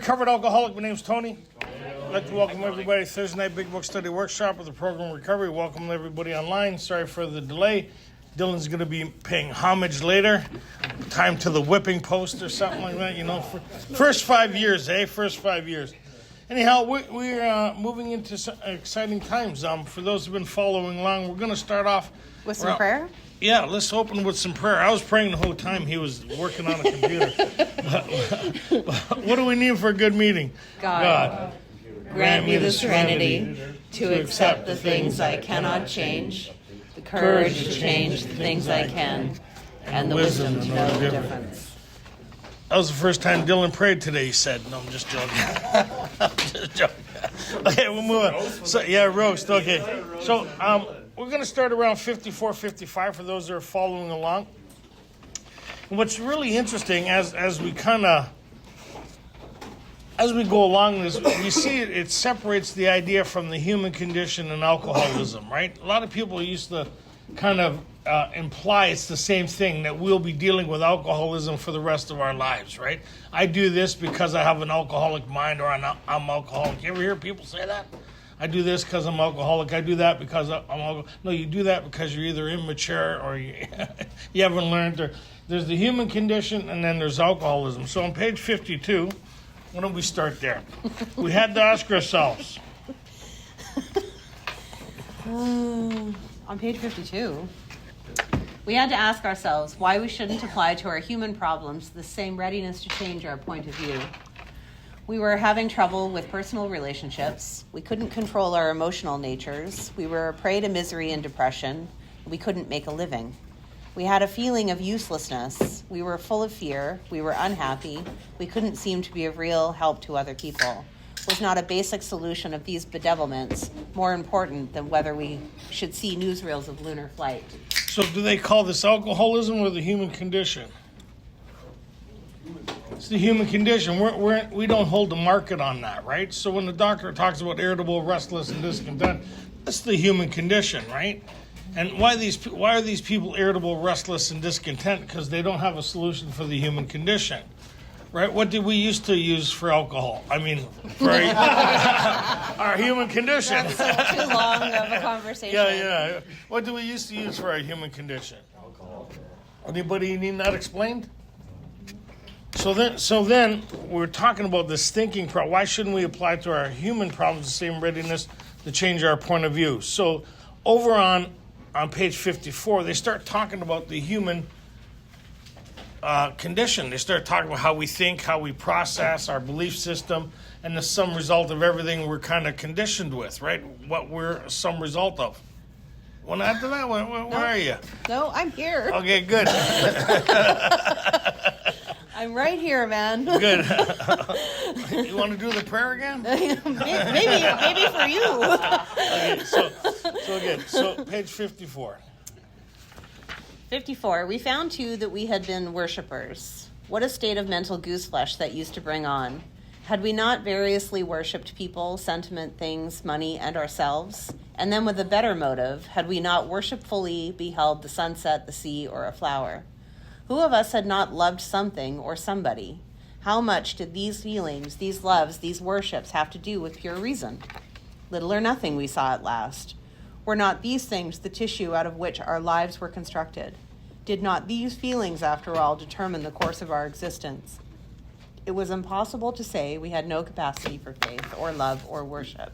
recovered alcoholic. My name's Tony. I'd like to welcome everybody to Thursday Night Big Book Study Workshop of the program Recovery. Welcome everybody online. Sorry for the delay. Dylan's going to be paying homage later. Time to the whipping post or something like that, you know. First 5 years, First 5 years. Anyhow, we're moving into some exciting times. For those who've been following along, we're going to start off with some prayer? Yeah, let's open with some prayer. I was praying the whole time he was working on a computer. What do we need for a good meeting? God. Grant me the serenity to accept the things I cannot change, the courage to change the things I can, and the wisdom to know the difference. That was the first time Dylan prayed today, he said. No, I'm just joking. I'm just joking. Okay, we'll move on. So, roast, okay. So, we're going to start around 54, 55 for those that are following along. And what's really interesting as we go along this, we see it separates the idea from the human condition and alcoholism, right? A lot of people used to kind of imply it's the same thing, that we'll be dealing with alcoholism for the rest of our lives, right? I do this because I have an alcoholic mind, or I'm alcoholic. You ever hear people say that? I do this because I'm alcoholic. I do that because I'm alcoholic. No, you do that because you're either immature or you haven't learned. There's the human condition, and then there's alcoholism. So on page 52, why don't we start there? We had to ask ourselves. On page 52, we had to ask ourselves why we shouldn't apply to our human problems the same readiness to change our point of view. We were having trouble with personal relationships. We couldn't control our emotional natures. We were a prey to misery and depression. We couldn't make a living. We had a feeling of uselessness. We were full of fear. We were unhappy. We couldn't seem to be of real help to other people. Was not a basic solution of these bedevilments more important than whether we should see newsreels of lunar flight? So do they call this alcoholism or the human condition? It's the human condition. We don't hold the market on that, right? So when the doctor talks about irritable, restless, and discontent, that's the human condition, right? And why are these people irritable, restless, and discontent? Because they don't have a solution for the human condition, right? What did we used to use for alcohol? I mean, for our human condition. That's too long of a conversation. Yeah. What do we used to use for our human condition? Alcohol. Anybody need that explained? So then we're talking about this thinking problem. Why shouldn't we apply to our human problems the same readiness to change our point of view? So over on page 54, they start talking about the human condition. They start talking about how we think, how we process, our belief system, and the sum result of everything we're kind of conditioned with, right? What we're a sum result of. Well, after that, where are you? No, I'm here. Okay, good. I'm right here, man. Good. You want to do the prayer again? maybe for you. Okay, so good. So page 54. 54. We found too that we had been worshipers. What a state of mental gooseflesh that used to bring on. Had we not variously worshipped people, sentiment, things, money, and ourselves? And then with a better motive, had we not worshipfully beheld the sunset, the sea, or a flower? Who of us had not loved something or somebody? How much did these feelings, these loves, these worships have to do with pure reason? Little or nothing, we saw at last. Were not these things the tissue out of which our lives were constructed? Did not these feelings, after all, determine the course of our existence? It was impossible to say we had no capacity for faith or love or worship.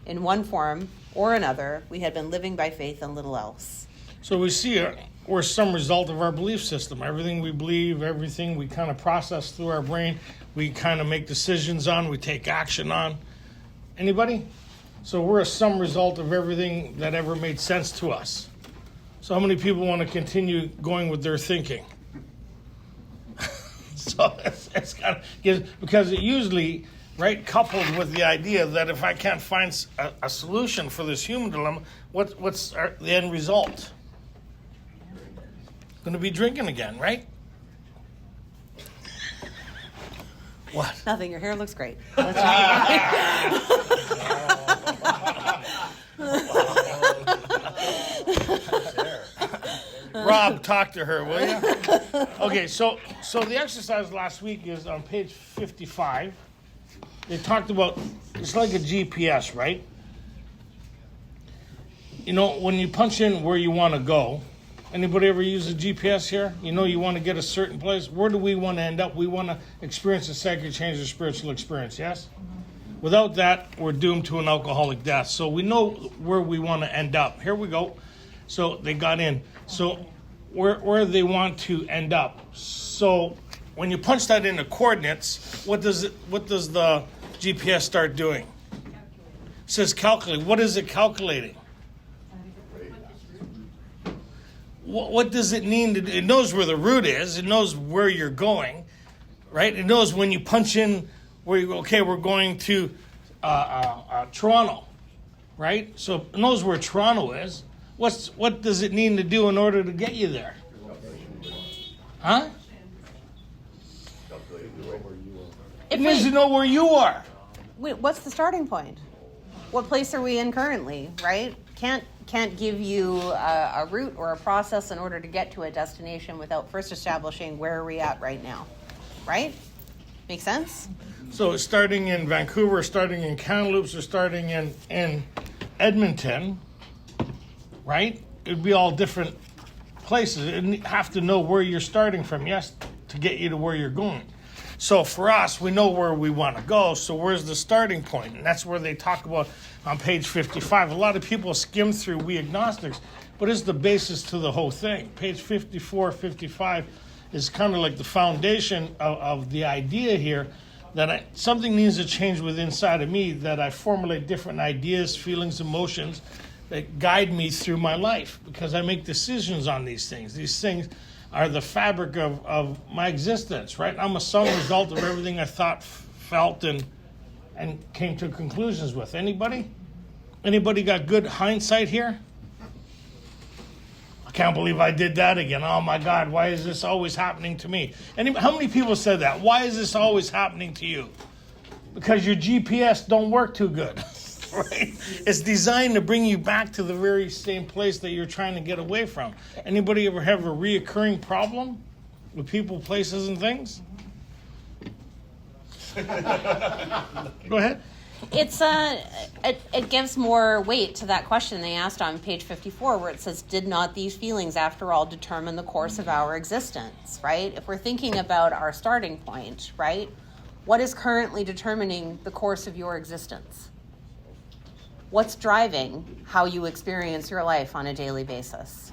In one form or another, we had been living by faith and little else. So we see we're some result of our belief system. Everything we believe, everything we kind of process through our brain, we kind of make decisions on, we take action on. Anybody? So we're a sum result of everything that ever made sense to us. So how many people want to continue going with their thinking? So it's kind of, because it usually, right, coupled with the idea that if I can't find a solution for this human dilemma, what's the end result? Going to be drinking again, right? What? Nothing. Your hair looks great. Rob, talk to her, will you? Okay, so the exercise last week is on page 55. they talked about, it's like a GPS, right? You know, when you punch in where you want to go, anybody ever use a GPS here? You know you want to get a certain place. Where do we want to end up? We want to experience a sacred change or spiritual experience, yes? Without that, we're doomed to an alcoholic death. So we know where we want to end up. Here we go. So they got in. So where they want to end up. So when you punch that into coordinates, what does the GPS start doing? It says calculate. What is it calculating? What does it mean? It knows where the route is. It knows where you're going, right? It knows when you punch in where you go, okay, we're going to Toronto, right? So it knows where Toronto is. What does it need to do in order to get you there? Huh? It needs to know where you are. Wait, what's the starting point? What place are we in currently, right? Can't give you a route or a process in order to get to a destination without first establishing where are we at right now, right? Make sense? So it's starting in Vancouver, starting in Kamloops, or starting in Edmonton, right? It'd be all different places. It'd have to know where you're starting from, yes, to get you to where you're going. So for us, we know where we want to go, so where's the starting point? And that's where they talk about on page 55. A lot of people skim through we agnostics, but it's the basis to the whole thing. Page 54, 55 is kind of like the foundation of the idea here that something needs to change within inside of me, that I formulate different ideas, feelings, emotions that guide me through my life because I make decisions on these things. These things are the fabric of my existence, right? I'm a sum result of everything I thought, felt, and came to conclusions with. Anybody? Anybody got good hindsight here? I can't believe I did that again. Oh my God, why is this always happening to me? How many people said that? Why is this always happening to you? Because your GPS don't work too good. Right? It's designed to bring you back to the very same place that you're trying to get away from. Anybody ever have a reoccurring problem with people, places, and things? Go ahead. It gives more weight to that question they asked on page 54 where it says, did not these feelings after all determine the course of our existence, right? If we're thinking about our starting point, right? What is currently determining the course of your existence? What's driving how you experience your life on a daily basis?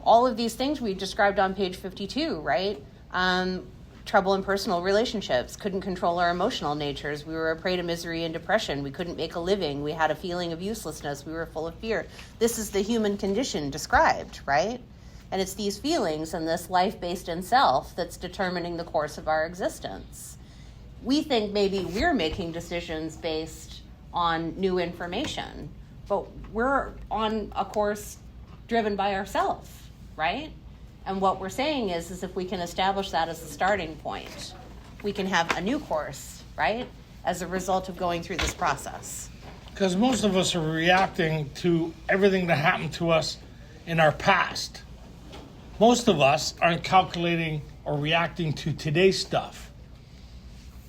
All of these things we described on page 52, right? Trouble in personal relationships, couldn't control our emotional natures. We were a prey to misery and depression. We couldn't make a living. We had a feeling of uselessness. We were full of fear. This is the human condition described, right? And it's these feelings and this life based in self that's determining the course of our existence. We think maybe we're making decisions based on new information, but we're on a course driven by ourselves, right? And what we're saying is if we can establish that as the starting point, we can have a new course, right? As a result of going through this process. Because most of us are reacting to everything that happened to us in our past. Most of us aren't calculating or reacting to today's stuff.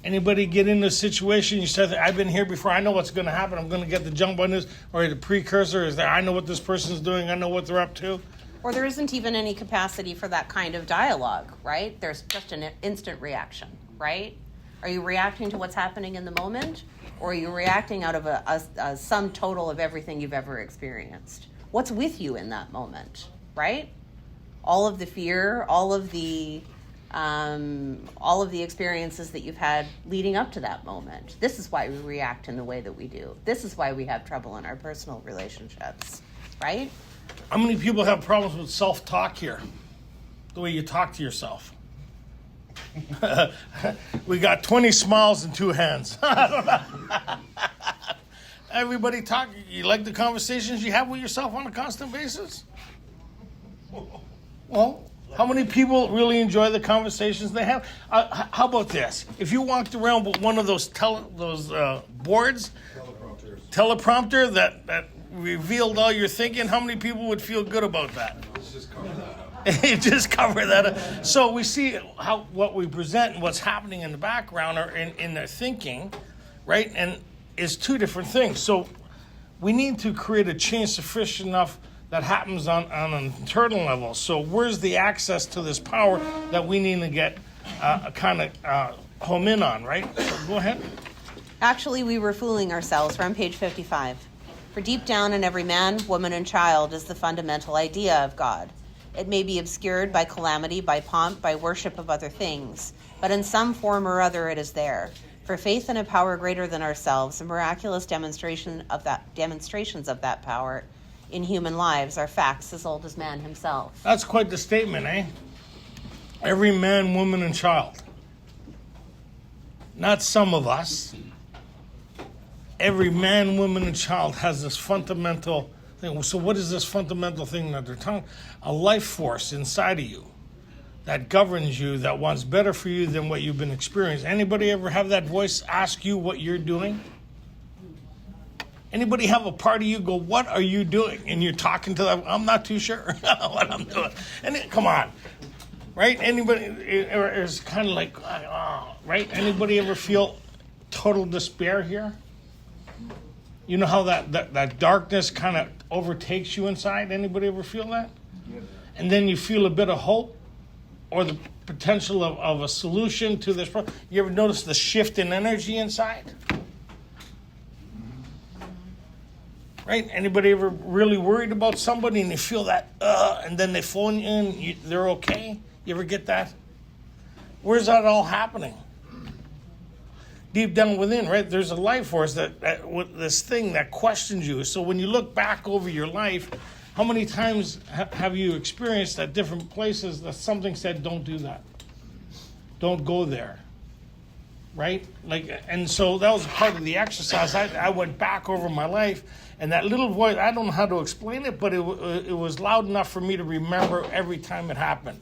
Anybody get in a situation, you said, I've been here before, I know what's going to happen, I'm going to get the jump on this, or the precursor is there, I know what this person's doing, I know what they're up to. Or there isn't even any capacity for that kind of dialogue, right? There's just an instant reaction, right? Are you reacting to what's happening in the moment? Or are you reacting out of a sum total of everything you've ever experienced? What's with you in that moment, right? All of the fear, all of the experiences that you've had leading up to that moment. This is why we react in the way that we do. This is why we have trouble in our personal relationships, right? How many people have problems with self-talk here? The way you talk to yourself. We got 20 smiles and 2 hands. Everybody talk. You like the conversations you have with yourself on a constant basis? Well, how many people really enjoy the conversations they have? How about this? If you walked around with one of those boards, teleprompter that revealed all your thinking, how many people would feel good about that? Just cover that up. So we see how what we present and what's happening in the background or in their thinking, right? And is two different things. So we need to create a change sufficient enough that happens on an internal level. So where's the access to this power that we need to get home in on, right? So go ahead. Actually, we were fooling ourselves. We're on page 55. For deep down in every man, woman, and child is the fundamental idea of God. It may be obscured by calamity, by pomp, by worship of other things, but in some form or other it is there. For faith in a power greater than ourselves, and miraculous demonstrations of that power in human lives are facts as old as man himself. That's quite the statement, eh? Every man, woman, and child. Not some of us. Every man, woman, and child has this fundamental thing. So what is this fundamental thing that they're talking? A life force inside of you that governs you, that wants better for you than what you've been experiencing. Anybody ever have that voice ask you what you're doing? Anybody have a part of you go, what are you doing? And you're talking to them, I'm not too sure what I'm doing. Come on, right? Anybody, it's kind of like, right? Anybody ever feel total despair here? You know how that darkness kind of overtakes you inside? Anybody ever feel that? Yeah. And then you feel a bit of hope or the potential of a solution to this problem. You ever notice the shift in energy inside? Right? Anybody ever really worried about somebody and you feel that, and then they phone you in, they're okay? You ever get that? Where's that all happening? Deep down within, right? There's a life force that with this thing that questions you. So when you look back over your life, how many times have you experienced at different places that something said, don't do that. Don't go there. Right? And so that was part of the exercise. I went back over my life, and that little voice, I don't know how to explain it, but it was loud enough for me to remember every time it happened.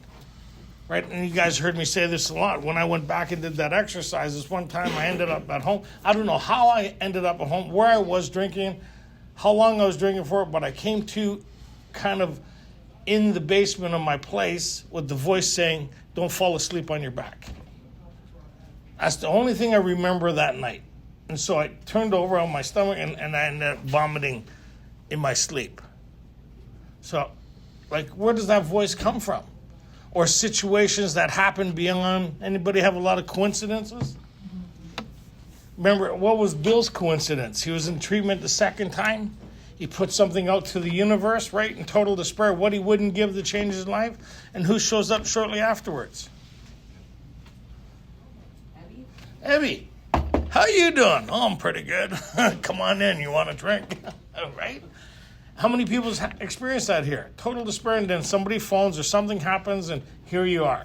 Right? And you guys heard me say this a lot. When I went back and did that exercise, this one time I ended up at home. I don't know how I ended up at home, where I was drinking, how long I was drinking for, but I came to kind of in the basement of my place with the voice saying, don't fall asleep on your back. That's the only thing I remember that night. And so I turned over on my stomach and I ended up vomiting in my sleep. So, where does that voice come from? Or situations that happen beyond. Anybody have a lot of coincidences? Remember, what was Bill's coincidence? He was in treatment the second time. He put something out to the universe, right, in total despair, what he wouldn't give to change his life. And who shows up shortly afterwards? Abby. How you doing? Oh, I'm pretty good. Come on in. You want a drink? Right? How many people experience that here? Total despair, and then somebody phones or something happens, and here you are.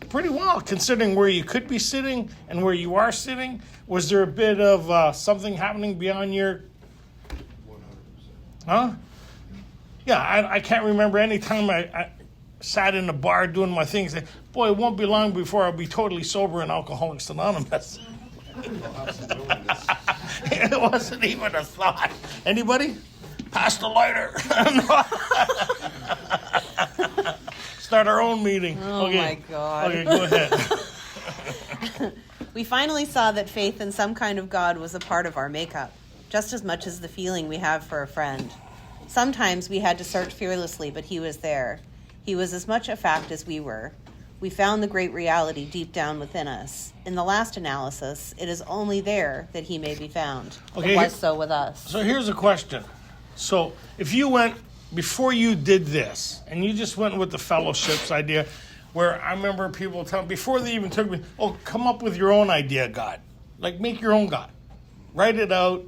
Pretty well, considering where you could be sitting and where you are sitting. Was there a bit of something happening beyond your... 100%. Huh? Yeah, I can't remember any time I sat in a bar doing my things. Boy, it won't be long before I'll be totally sober in Alcoholics Anonymous. It wasn't even a thought. Anybody? Pass the lighter. Start our own meeting. Oh, okay. My God. Okay, go ahead. We finally saw that faith in some kind of God was a part of our makeup, just as much as the feeling we have for a friend. Sometimes we had to search fearlessly, but he was there. He was as much a fact as we were. We found the great reality deep down within us. In the last analysis, it is only there that he may be found. Okay, it was so with us. So here's a question. So if you went, before you did this, and you just went with the fellowships idea, where I remember people telling, before they even took me, come up with your own idea, God. Make your own God. Write it out.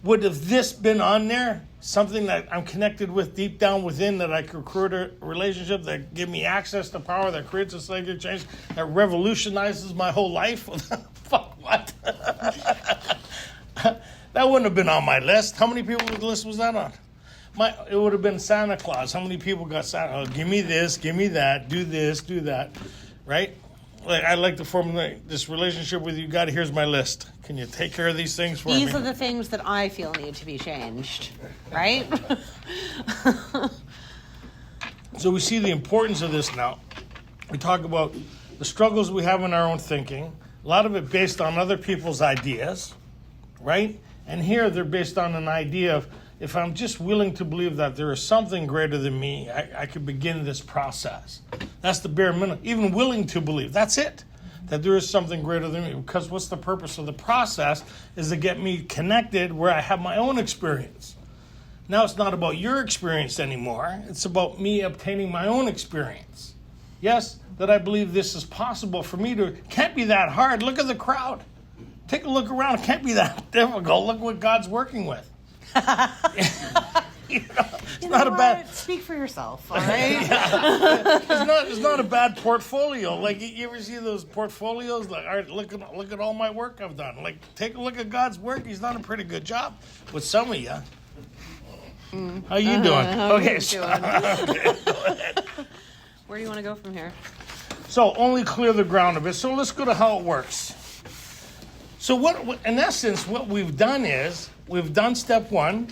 Would have this been on there? Something that I'm connected with deep down within, that I could create a relationship that give me access to power, that creates a psychic change, that revolutionizes my whole life? Fuck, what? That wouldn't have been on my list. How many people's list was that on? It would have been Santa Claus. How many people got Santa? Oh, give me this, give me that, do this, do that, right? I'd like to formulate this relationship with you. God, here's my list. Can you take care of these things for me? These are the things that I feel need to be changed, right? So we see the importance of this now. We talk about the struggles we have in our own thinking, a lot of it based on other people's ideas, right? And here they're based on an idea of, if I'm just willing to believe that there is something greater than me, I could begin this process. That's the bare minimum. Even willing to believe, that's it. That there is something greater than me. Because what's the purpose of the process is to get me connected where I have my own experience. Now it's not about your experience anymore. It's about me obtaining my own experience. Yes, that I believe this is possible for me to, can't be that hard. Look at the crowd. Take a look around. It can't be that difficult. Look what God's working with. It's not a bad. Speak for yourself, all right? It's not a bad portfolio. Like, you ever see those portfolios? Like, all right, look at all my work I've done. Like, take a look at God's work. He's done a pretty good job with some of you. How you doing? Okay, Go ahead. Where do you want to go from here? So only clear the ground a bit. So let's go to how it works. So what in essence, what we've done is we've done step one,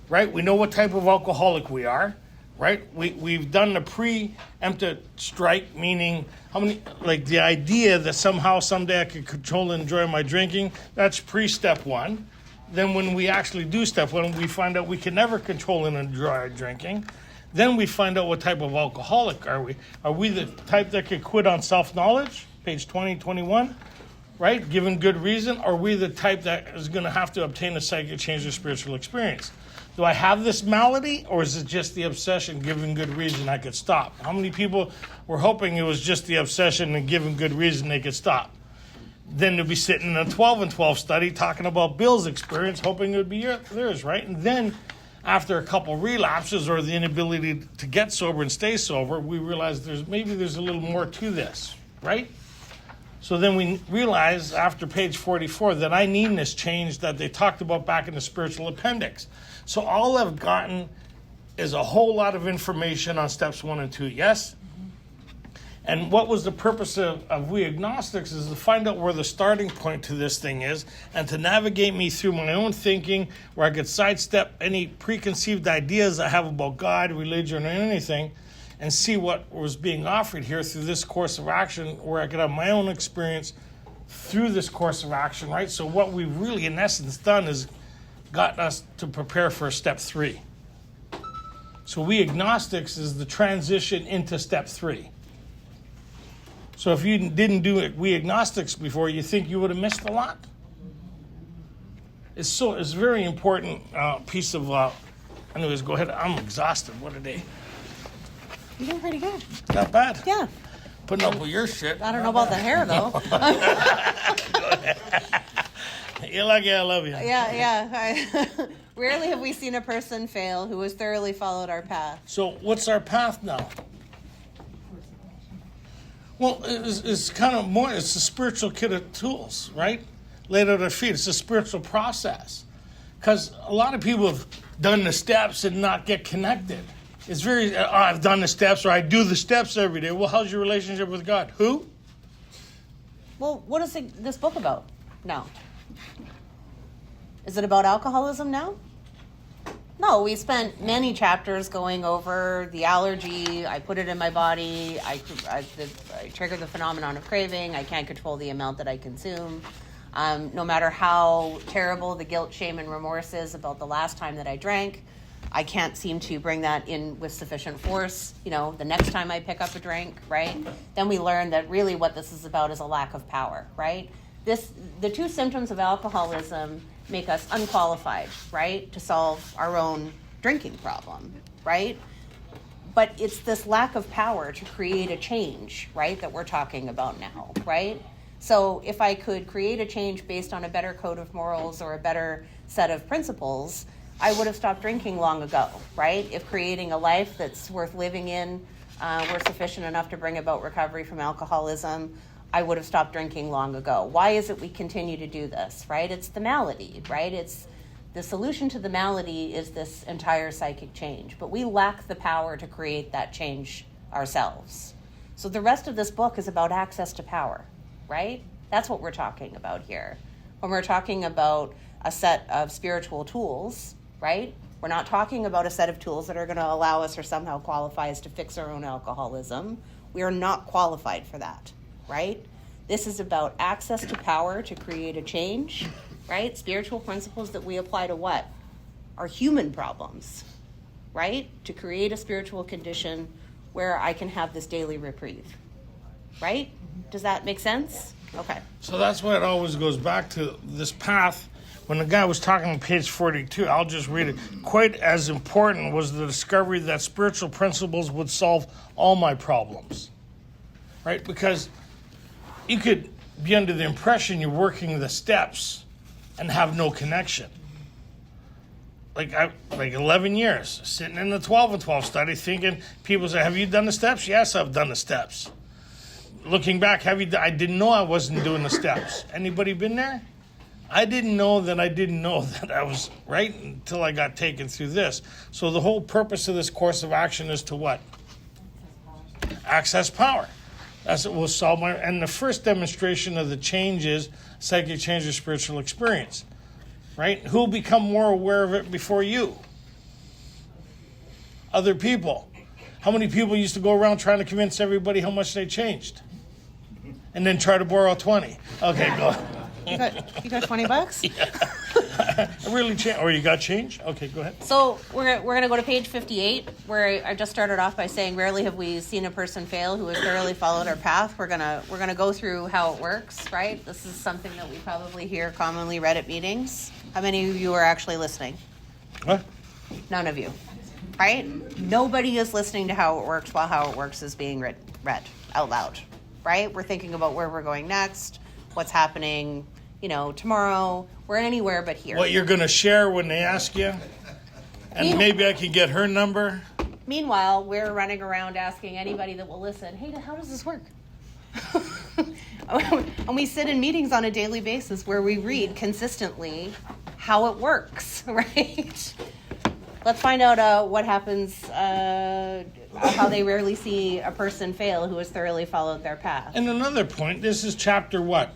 right? We know what type of alcoholic we are, right? We've done the preemptive strike, meaning how many, like the idea that somehow someday I could control and enjoy my drinking. That's pre-step one. Then when we actually do step one, we find out we can never control and enjoy our drinking. Then we find out what type of alcoholic are we. Are we the type that could quit on self-knowledge? Page 20, 21, right? Given good reason. Or are we the type that is going to have to obtain a psychic change or spiritual experience? Do I have this malady, or is it just the obsession, given good reason I could stop? How many people were hoping it was just the obsession and given good reason they could stop? Then they'll be sitting in a 12 and 12 study talking about Bill's experience, hoping it would be theirs, right? And then after a couple relapses or the inability to get sober and stay sober, we realize there's a little more to this, right? So then we realize after page 44 that I need this change that they talked about back in the spiritual appendix. So all I've gotten is a whole lot of information on steps 1 and 2, yes? And what was the purpose of we agnostics is to find out where the starting point to this thing is and to navigate me through my own thinking where I could sidestep any preconceived ideas I have about God, religion, or anything and see what was being offered here through this course of action where I could have my own experience through this course of action, right? So what we've really, in essence, done is gotten us to prepare for step 3. So we agnostics is the transition into step 3. So if you didn't do it, we agnostics before, you think you would have missed a lot? It's a very important piece of, anyways, go ahead. I'm exhausted. What a day. You're doing pretty good. Not bad. Yeah. Putting up with your shit. I don't know about the hair, though. You're lucky I love you. Yeah. Rarely have we seen a person fail who has thoroughly followed our path. So what's our path now? Well, it's kind of more, it's a spiritual kit of tools, right? Laid at our feet. It's a spiritual process. Because a lot of people have done the steps and not get connected. It's very, I've done the steps, or I do the steps every day. Well, how's your relationship with God? Who? Well, what is this book about now? Is it about alcoholism now? No, we spent many chapters going over the allergy. I put it in my body. I triggered the phenomenon of craving. I can't control the amount that I consume. No matter how terrible the guilt, shame, and remorse is about the last time that I drank, I can't seem to bring that in with sufficient force. The next time I pick up a drink, right? Then we learn that really what this is about is a lack of power, right? The 2 symptoms of alcoholism make us unqualified, right, to solve our own drinking problem, right? But it's this lack of power to create a change, right, that we're talking about now, right? So if I could create a change based on a better code of morals or a better set of principles, I would have stopped drinking long ago, right? If creating a life that's worth living in were sufficient enough to bring about recovery from alcoholism, I would have stopped drinking long ago. Why is it we continue to do this, right? It's the malady, right? It's the solution to the malady is this entire psychic change, but we lack the power to create that change ourselves. So the rest of this book is about access to power, right? That's what we're talking about here. When we're talking about a set of spiritual tools, right? We're not talking about a set of tools that are going to allow us or somehow qualify us to fix our own alcoholism. We are not qualified for that, right? This is about access to power to create a change, right? Spiritual principles that we apply to what? Our human problems, right? To create a spiritual condition where I can have this daily reprieve, right? Does that make sense? Okay. So that's why it always goes back to this path. When the guy was talking on page 42, I'll just read it. Quite as important was the discovery that spiritual principles would solve all my problems, right? Because you could be under the impression you're working the steps and have no connection. Like 11 years, sitting in the 12 and 12 study, thinking, people say, have you done the steps? Yes, I've done the steps. Looking back, I didn't know I wasn't doing the steps. Anybody been there? I didn't know that I was right until I got taken through this. So the whole purpose of this course of action is to what? Access power. That's what will solve my... And the first demonstration of the change is psychic change or spiritual experience. Right? Who'll become more aware of it before you? Other people. How many people used to go around trying to convince everybody how much they changed? And then try to borrow 20. Okay, go. You got $20? Yeah. Really change, or you got change? Okay, go ahead. So we're going to go to page 58, where I just started off by saying, rarely have we seen a person fail who has thoroughly followed our path. We're gonna go through how it works, right? This is something that we probably hear commonly read at meetings. How many of you are actually listening? What? None of you, right? Nobody is listening to how it works while how it works is being read out loud, right? We're thinking about where we're going next, what's happening, tomorrow. We're anywhere but here. What you're going to share when they ask you? And maybe I can get her number. Meanwhile, we're running around asking anybody that will listen, hey, how does this work? And we sit in meetings on a daily basis where we read consistently how it works, right? Let's find out what happens, how they rarely see a person fail who has thoroughly followed their path. And another point, this is chapter what?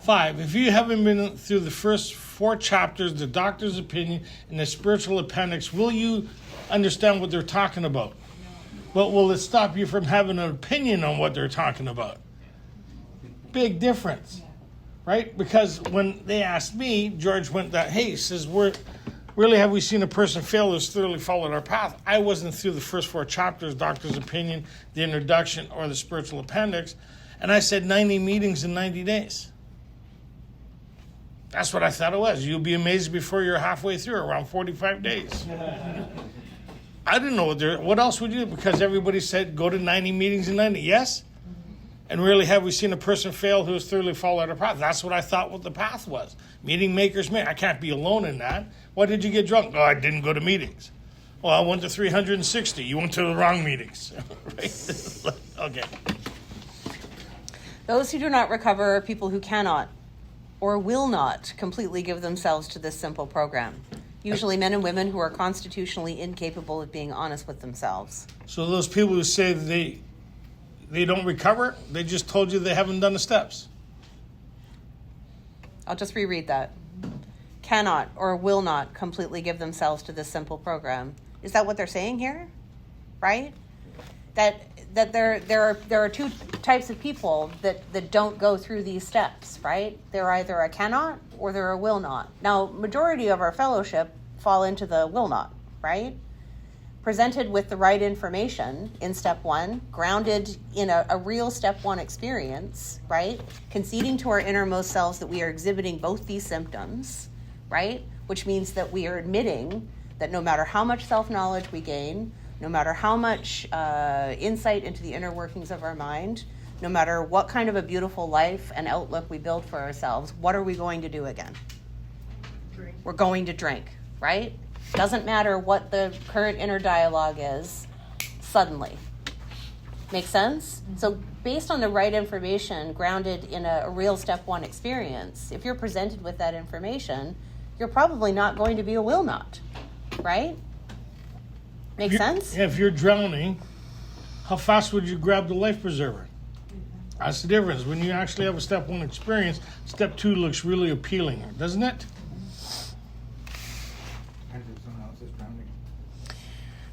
5. If you haven't been through the first 4 chapters, the doctor's opinion, and the spiritual appendix, will you understand what they're talking about? Well, will it stop you from having an opinion on what they're talking about? Big difference, right? Because when they asked me, George went that, hey, says, really have we seen a person fail who's thoroughly followed our path? I wasn't through the first 4 chapters, doctor's opinion, the introduction, or the spiritual appendix. And I said 90 meetings in 90 days. That's what I thought it was. You'll be amazed before you're halfway through, around 45 days. I didn't know what else would you do? Because everybody said go to 90 meetings in 90. Yes? And really have we seen a person fail who has thoroughly followed our path? That's what I thought what the path was. Meeting makers meet. I can't be alone in that. Why did you get drunk? Oh, I didn't go to meetings. Well, I went to 360. You went to the wrong meetings. Right? Okay. Those who do not recover are people who cannot or will not completely give themselves to this simple program. Usually men and women who are constitutionally incapable of being honest with themselves. So those people who say they don't recover, they just told you they haven't done the steps. I'll just reread that. Cannot or will not completely give themselves to this simple program. Is that what they're saying here? Right? That there are 2 types of people that don't go through these steps, right? They're either a cannot or they're a will not. Now, majority of our fellowship fall into the will not, right? Presented with the right information in step 1, grounded in a real step 1 experience, right? Conceding to our innermost selves that we are exhibiting both these symptoms, right? Which means that we are admitting that no matter how much self-knowledge we gain, no matter how much insight into the inner workings of our mind, no matter what kind of a beautiful life and outlook we build for ourselves, what are we going to do again? Drink. We're going to drink, right? Doesn't matter what the current inner dialogue is, suddenly. Make sense? Mm-hmm. So based on the right information, grounded in a real step 1 experience, if you're presented with that information, you're probably not going to be a will not, right? Make sense? Yeah, if you're drowning, how fast would you grab the life preserver? That's the difference. When you actually have a step 1 experience, step 2 looks really appealing, doesn't it?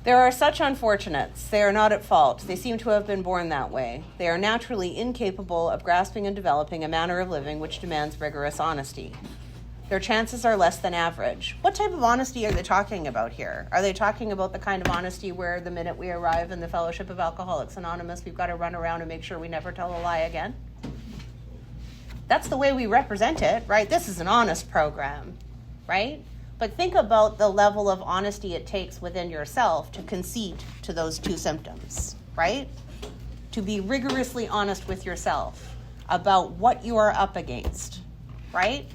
There are such unfortunates. They are not at fault. They seem to have been born that way. They are naturally incapable of grasping and developing a manner of living which demands rigorous honesty. Their chances are less than average. What type of honesty are they talking about here? Are they talking about the kind of honesty where the minute we arrive in the Fellowship of Alcoholics Anonymous, we've got to run around and make sure we never tell a lie again? That's the way we represent it, right? This is an honest program, right? But think about the level of honesty it takes within yourself to concede to those two symptoms, right? To be rigorously honest with yourself about what you are up against, right?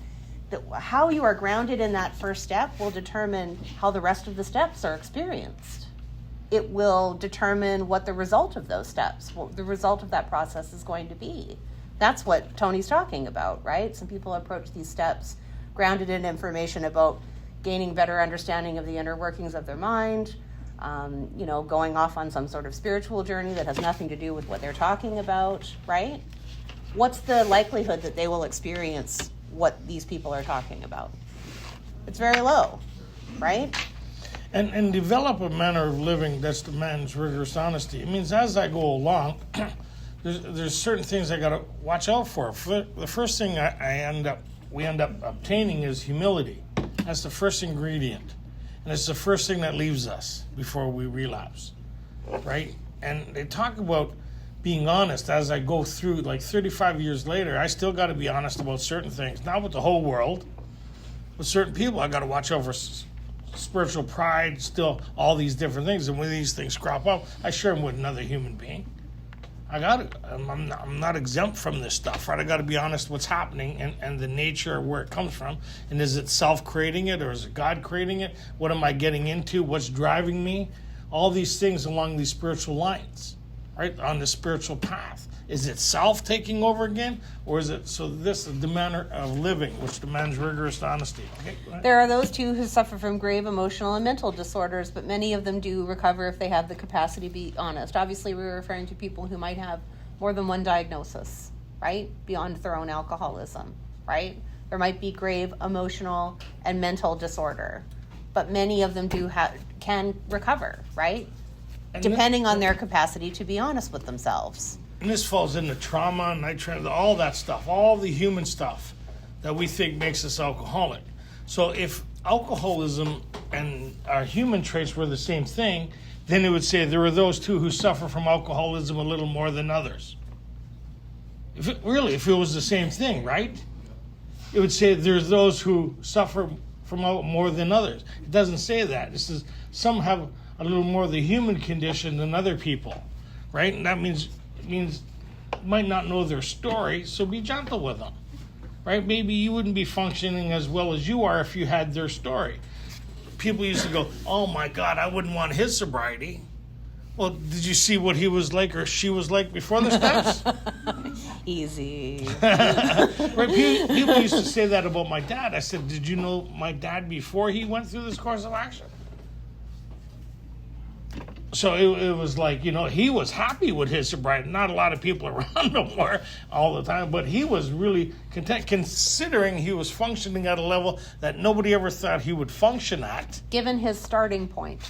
How you are grounded in that first step will determine how the rest of the steps are experienced. It will determine what the result of those steps, what the result of that process is going to be. That's what Tony's talking about, right? Some people approach these steps grounded in information about gaining better understanding of the inner workings of their mind, going off on some sort of spiritual journey that has nothing to do with what they're talking about, right? What's the likelihood that they will experience what these people are talking about? It's very low, right? And develop a manner of living that demands rigorous honesty. It means as I go along, there's certain things I got to watch out for. The first thing we end up obtaining is humility. That's the first ingredient. And it's the first thing that leaves us before we relapse, right? And they talk about being honest as I go through, like 35 years later, I still got to be honest about certain things. Not with the whole world. With certain people, I got to watch out for spiritual pride, still all these different things. And when these things crop up, I share them with another human being. I got it. I'm not exempt from this stuff, right? I got to be honest what's happening and the nature of where it comes from. And is it self creating it or is it God creating it? What am I getting into? What's driving me? All these things along these spiritual lines, right? On the spiritual path. Is it self taking over again? Or is it, so this is the manner of living, which demands rigorous honesty. Okay, go ahead. There are those too who suffer from grave emotional and mental disorders, but many of them do recover if they have the capacity to be honest. Obviously, we're referring to people who might have more than one diagnosis, right? Beyond their own alcoholism, right? There might be grave emotional and mental disorder, but many of them can recover, right? And Depending on their capacity to be honest with themselves. And this falls into trauma, all that stuff, all the human stuff that we think makes us alcoholic. So if alcoholism and our human traits were the same thing, then it would say there are those two who suffer from alcoholism a little more than others. If it was the same thing, right? It would say there's those who suffer from more than others. It doesn't say that. It says some have a little more of the human condition than other people, right? And that means you might not know their story, so be gentle with them, right? Maybe you wouldn't be functioning as well as you are if you had their story. People used to go, oh my God, I wouldn't want his sobriety. Well, did you see what he was like or she was like before the steps? Easy. Right? People used to say that about my dad. I said, did you know my dad before he went through this course of action? So it was like, he was happy with his sobriety. Not a lot of people around him were all the time, but he was really content, considering he was functioning at a level that nobody ever thought he would function at. Given his starting point,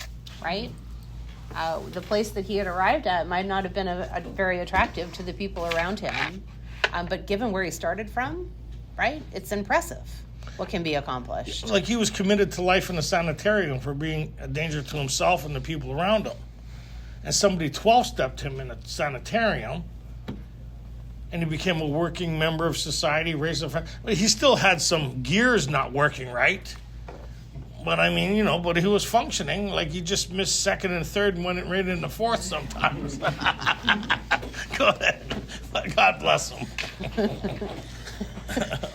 right? The place that he had arrived at might not have been a very attractive to the people around him, but given where he started from, right, it's impressive what can be accomplished. Like he was committed to life in a sanitarium for being a danger to himself and the people around him. And somebody 12-stepped him in a sanitarium, and he became a working member of society, raised a family. He still had some gears not working right. But but he was functioning. Like he just missed second and third and went right into fourth sometimes. Go ahead. God bless him.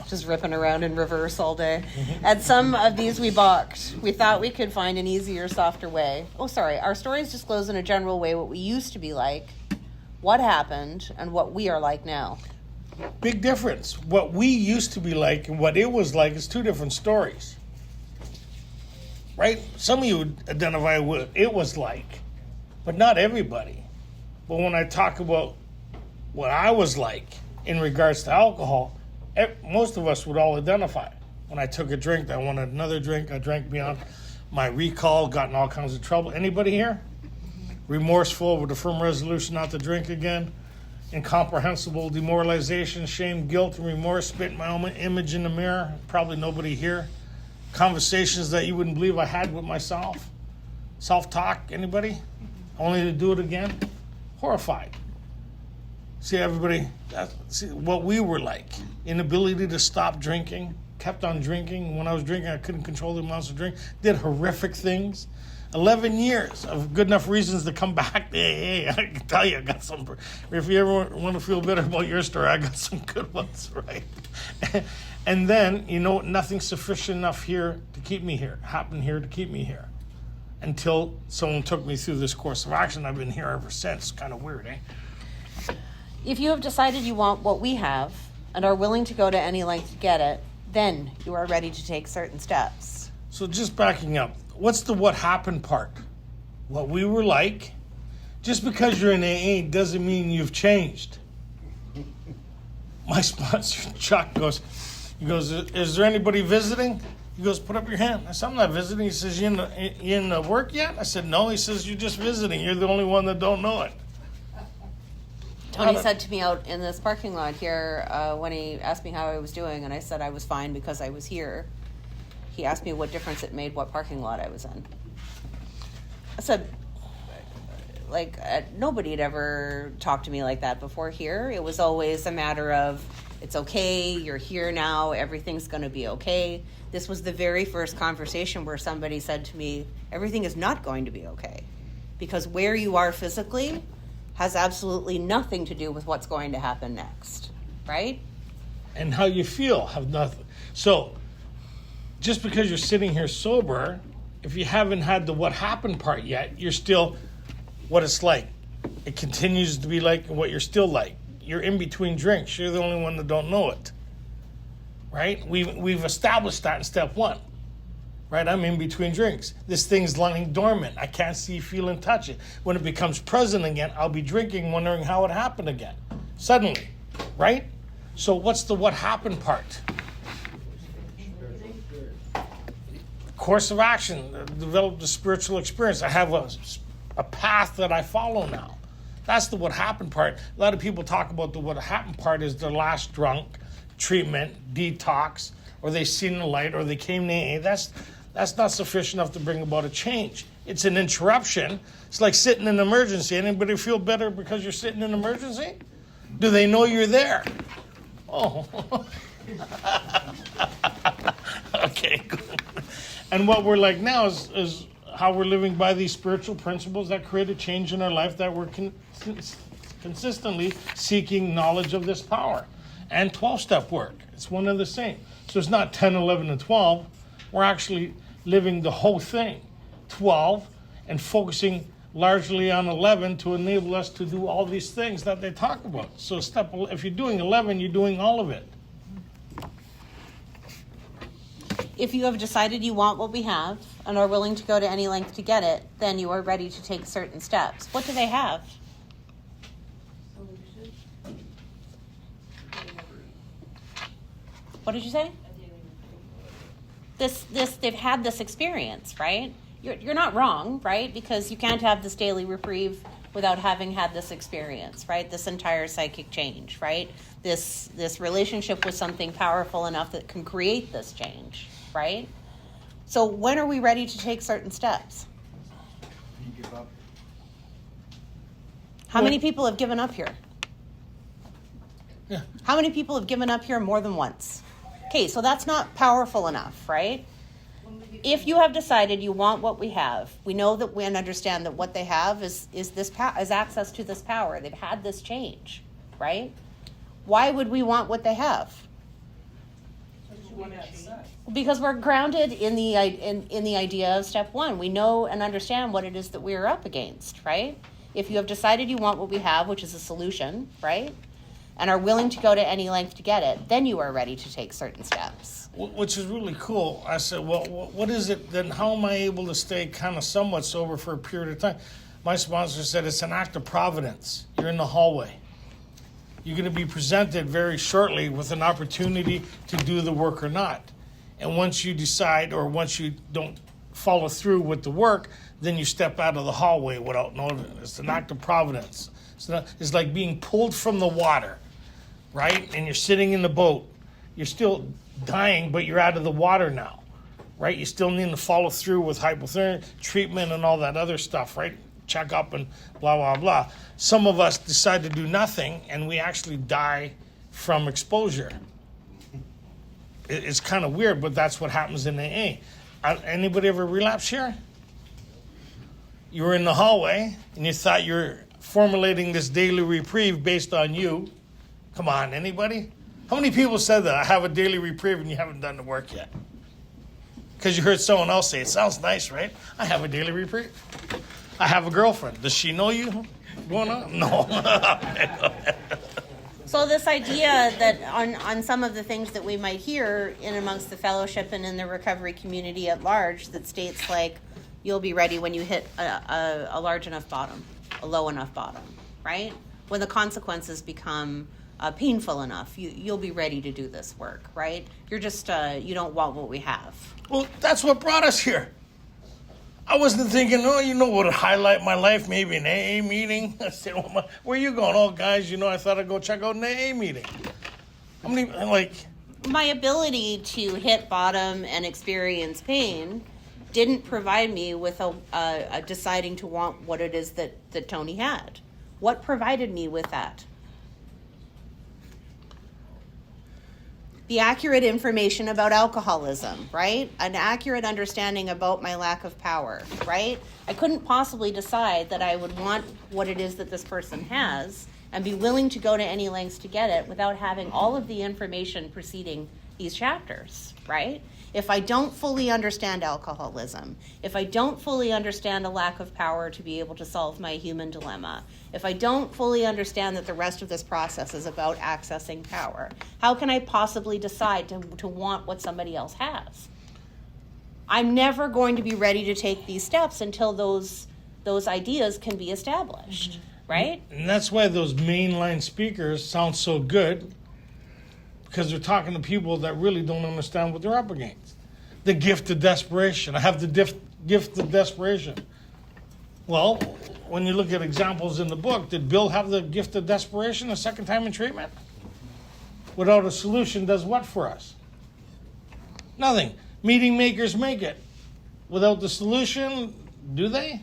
Just ripping around in reverse all day. At some of these we balked. We thought we could find an easier, softer way. Our stories disclose in a general way what we used to be like, what happened, and what we are like now. Big difference. What we used to be like and what it was like is two different stories. Right? Some of you would identify what it was like, but not everybody. But when I talk about what I was like in regards to alcohol, most of us would all identify. When I took a drink, I wanted another drink. I drank beyond my recall, got in all kinds of trouble. Anybody here? remorseful with a firm resolution not to drink again, incomprehensible demoralization, shame, guilt, and remorse, spit in my own image in the mirror, probably nobody here, conversations that you wouldn't believe I had with myself, self-talk, anybody, only to do it again, horrified. See, everybody, see what we were like, inability to stop drinking, kept on drinking. When I was drinking, I couldn't control the amounts of drink, did horrific things. 11 years of good enough reasons to come back to AA. I can tell you, I got some, if you ever want to feel better about your story, I got some good ones, right? And then, nothing's sufficient enough here to keep me here, happened here to keep me here. Until someone took me through this course of action. I've been here ever since. Kind of weird, eh? If you have decided you want what we have and are willing to go to any length to get it, then you are ready to take certain steps. So just backing up, what's the what happened part? What we were like. Just because you're in AA doesn't mean you've changed. My sponsor, Chuck, goes, is there anybody visiting? He goes, put up your hand. I said, I'm not visiting. He says, you in work yet? I said, no. He says, you're just visiting. You're the only one that don't know it. Tony said to me out in this parking lot here when he asked me how I was doing, and I said I was fine because I was here. He asked me what difference it made what parking lot I was in. I said, nobody had ever talked to me like that before here. It was always a matter of, it's okay, you're here now, everything's going to be okay. This was the very first conversation where somebody said to me, everything is not going to be okay. Because where you are physically has absolutely nothing to do with what's going to happen next, right? And how you feel have nothing. So, just because you're sitting here sober, if you haven't had the what happened part yet, you're still what it's like. It continues to be like what you're still like. You're in between drinks. You're the only one that don't know it, right? We've established that in step one, right? I'm in between drinks. This thing's lying dormant. I can't see, feel, and touch it. When it becomes present again, I'll be drinking, wondering how it happened again. Suddenly, right? So what's the what happened part? Course of action, develop the spiritual experience. I have a path that I follow now. That's the what happened part. A lot of people talk about the what happened part is their last drunk, treatment, detox, or they seen the light, or they came to AA. That's not sufficient enough to bring about a change. It's an interruption. It's like sitting in an emergency. Anybody feel better because you're sitting in an emergency? Do they know you're there? Oh. Okay, good. And what we're like now is how we're living by these spiritual principles that create a change in our life, that we're consistently seeking knowledge of this power. And 12-step work. It's one and the same. So it's not 10, 11, and 12. We're actually living the whole thing. 12, and focusing largely on 11 to enable us to do all these things that they talk about. So if you're doing 11, you're doing all of it. If you have decided you want what we have and are willing to go to any length to get it, then you are ready to take certain steps. What do they have? What did you say? They've had this experience, right? You're not wrong, right? Because you can't have this daily reprieve without having had this experience, right? This entire psychic change, right? This relationship with something powerful enough that can create this change, right? So when are we ready to take certain steps? You give up. How many people have given up here? Yeah. How many people have given up here more than once? Okay, so that's not powerful enough, right? If you have decided you want what we have, we know that we understand that what they have is access to this power. They've had this change, right? Why would we want what they have? Because we're grounded in the idea of step one. We know and understand what it is that we are up against, right? If you have decided you want what we have, which is a solution, right, and are willing to go to any length to get it, then you are ready to take certain steps. Which is really cool. I said, well, what is it then? How am I able to stay kind of somewhat sober for a period of time? My sponsor said it's an act of providence. You're in the hallway. You're going to be presented very shortly with an opportunity to do the work or not. And once you decide, or once you don't follow through with the work, then you step out of the hallway without knowing. It's an act of providence. It's like being pulled from the water, right? And you're sitting in the boat. You're still dying, but you're out of the water now, right? You still need to follow through with hypothermia treatment and all that other stuff, right? Check up and blah, blah, blah. Some of us decide to do nothing, and we actually die from exposure. It's kind of weird, but that's what happens in AA. Anybody ever relapse here? You were in the hallway, and you thought you were formulating this daily reprieve based on you. Come on, anybody? How many people said that? I have a daily reprieve, and you haven't done the work yet? Because you heard someone else say, it sounds nice, right? I have a daily reprieve. I have a girlfriend. Does she know you going on? No. So this idea that on some of the things that we might hear in amongst the fellowship and in the recovery community at large, that states like, you'll be ready when you hit a large enough bottom, a low enough bottom, right? When the consequences become painful enough, you'll be ready to do this work, right? You're just, you don't want what we have. Well, that's what brought us here. I wasn't thinking, what would highlight my life? Maybe an AA meeting. I said, where are you going? Oh, guys, I thought I'd go check out an AA meeting. My ability to hit bottom and experience pain didn't provide me with a deciding to want what it is that Tony had. What provided me with that? The accurate information about alcoholism, right? An accurate understanding about my lack of power, right? I couldn't possibly decide that I would want what it is that this person has and be willing to go to any lengths to get it without having all of the information preceding these chapters, right? If I don't fully understand alcoholism, if I don't fully understand a lack of power to be able to solve my human dilemma, if I don't fully understand that the rest of this process is about accessing power, how can I possibly decide to want what somebody else has? I'm never going to be ready to take these steps until those ideas can be established, right? And that's why those mainline speakers sound so good, because they're talking to people that really don't understand what they're up against. The gift of desperation. I have the gift of desperation. Well, when you look at examples in the book, did Bill have the gift of desperation a second time in treatment? Without a solution does what for us? Nothing. Meeting makers make it. Without the solution, do they?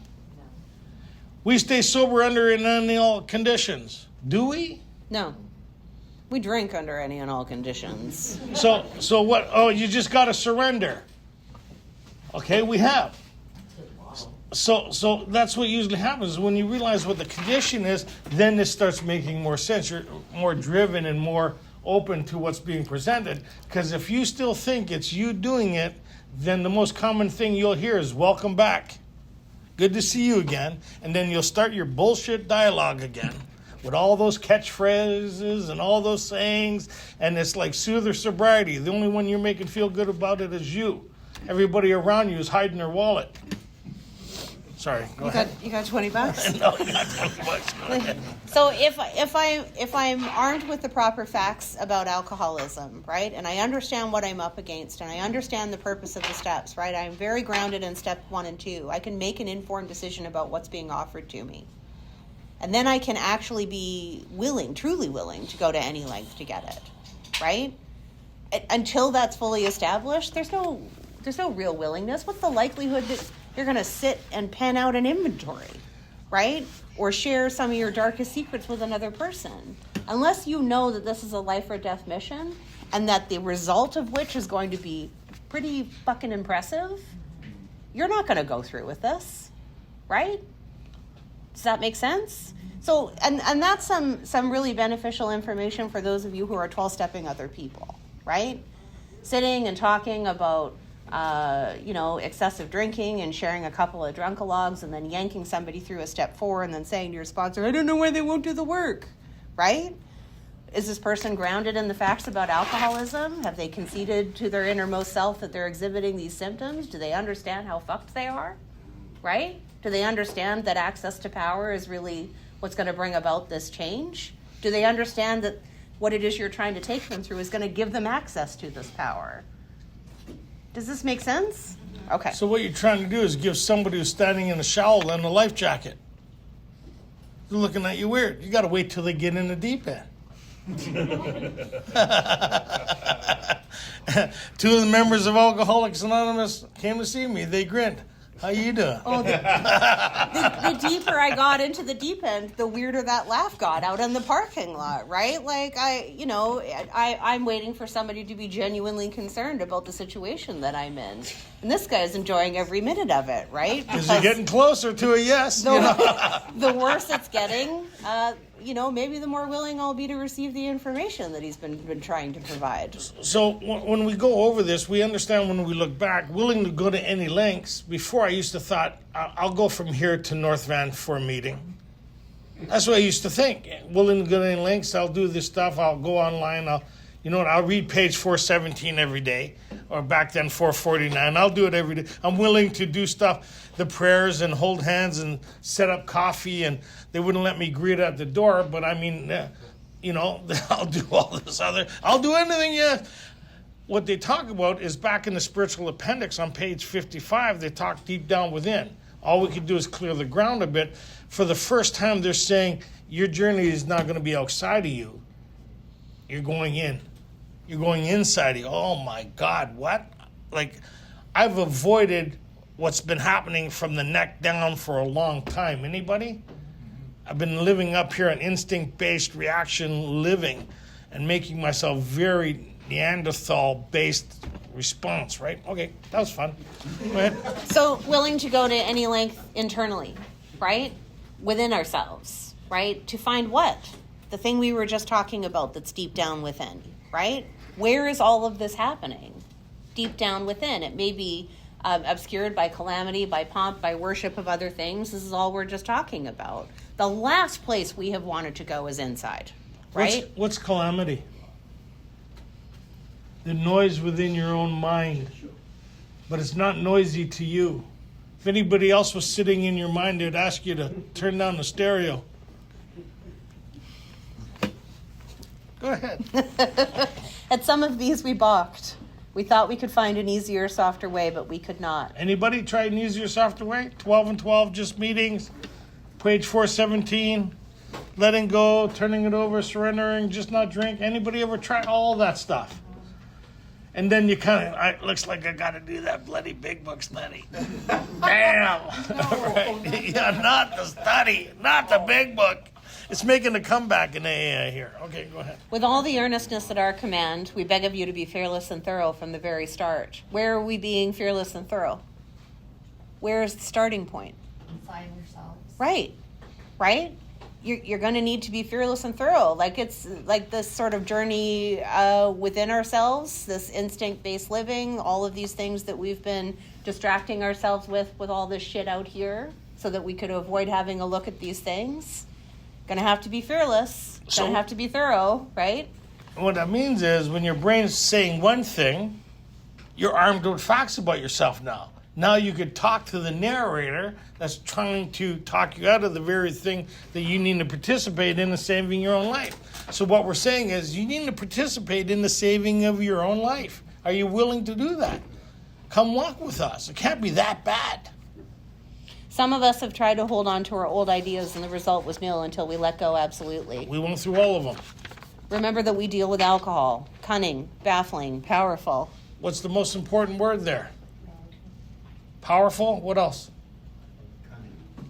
We stay sober under any and all conditions. Do we? No. We drink under any and all conditions. So what? Oh, you just got to surrender. Okay, we have. So that's what usually happens. When you realize what the condition is, then it starts making more sense. You're more driven and more open to what's being presented. Because if you still think it's you doing it, then the most common thing you'll hear is, welcome back. Good to see you again. And then you'll start your bullshit dialogue again with all those catchphrases and all those sayings. And it's like soothe or sobriety. The only one you're making feel good about it is you. Everybody around you is hiding their wallet. Sorry, go ahead. You got $20? No, you got $20. Go ahead. So if I'm armed with the proper facts about alcoholism, right, and I understand what I'm up against, and I understand the purpose of the steps, right, I'm very grounded in step 1 and 2. I can make an informed decision about what's being offered to me. And then I can actually be truly willing to go to any length to get it, right? Until that's fully established, there's no real willingness. What's the likelihood that you're going to sit and pen out an inventory, right? Or share some of your darkest secrets with another person? Unless you know that this is a life or death mission and that the result of which is going to be pretty fucking impressive, you're not going to go through with this, right? Does that make sense? So, and that's some really beneficial information for those of you who are 12-stepping other people, right? Sitting and talking about excessive drinking and sharing a couple of drunkalogs and then yanking somebody through a step 4 and then saying to your sponsor, I don't know why they won't do the work, right? Is this person grounded in the facts about alcoholism? Have they conceded to their innermost self that they're exhibiting these symptoms? Do they understand how fucked they are, right? Do they understand that access to power is really what's going to bring about this change? Do they understand that what it is you're trying to take them through is going to give them access to this power? Does this make sense? Okay. So what you're trying to do is give somebody who's standing in a shower and a life jacket. They're looking at you weird. You got to wait till they get in the deep end. Two of the members of Alcoholics Anonymous came to see me. They grinned. How you doing? Oh, the deeper I got into the deep end, the weirder that laugh got out in the parking lot, right? Like, I'm waiting for somebody to be genuinely concerned about the situation that I'm in. And this guy's enjoying every minute of it, right? Because you're getting closer to a yes. The worse it's getting, maybe the more willing I'll be to receive the information that he's been trying to provide. So when we go over this, we understand when we look back, willing to go to any lengths. Before I used to thought, I'll go from here to North Van for a meeting. That's what I used to think. Willing to go to any lengths, I'll do this stuff, I'll go online, I'll read page 417 every day, or back then 449. I'll do it every day. I'm willing to do stuff, the prayers and hold hands and set up coffee, and they wouldn't let me greet at the door, but I mean, I'll do all this other, I'll do anything, yeah. What they talk about is back in the spiritual appendix on page 55, they talk deep down within. All we could do is clear the ground a bit. For the first time, they're saying your journey is not going to be outside of you. You're going in. You're going inside of you. Oh my God, what? Like, I've avoided what's been happening from the neck down for a long time. Anybody? I've been living up here an instinct-based reaction living and making myself very Neanderthal-based response, right? Okay, that was fun. Go ahead. So willing to go to any length internally, right? Within ourselves, right? To find what? The thing we were just talking about that's deep down within, right? Where is all of this happening? Deep down within. It may be obscured by calamity, by pomp, by worship of other things. This is all we're just talking about. The last place we have wanted to go is inside, right? What's calamity? The noise within your own mind, but it's not noisy to you. If anybody else was sitting in your mind, they'd ask you to turn down the stereo. Go ahead. At some of these we balked. We thought we could find an easier, softer way, but we could not. Anybody try an easier, softer way? 12 and 12, just meetings. Page 417, letting go, turning it over, surrendering, just not drink. Anybody ever try all that stuff? And then you kind of, it looks like I got to do that bloody big book study. Damn. Right. Yeah, not the study, not the big book. It's making a comeback in AA here. Okay, go ahead. With all the earnestness at our command, we beg of you to be fearless and thorough from the very start. Where are we being fearless and thorough? Where is the starting point? Inside yourselves. Right. You're going to need to be fearless and thorough. Like, it's like this sort of journey within ourselves, this instinct-based living, all of these things that we've been distracting ourselves with all this shit out here so that we could avoid having a look at these things. Going to have to be fearless. Going to have to be thorough, right? What that means is when your brain's saying one thing, you're armed with facts about yourself now. Now you could talk to the narrator that's trying to talk you out of the very thing that you need to participate in saving your own life. So what we're saying is you need to participate in the saving of your own life. Are you willing to do that? Come walk with us. It can't be that bad. Some of us have tried to hold on to our old ideas and the result was nil until we let go absolutely. We went through all of them. Remember that we deal with alcohol, cunning, baffling, powerful. What's the most important word there? Powerful? What else?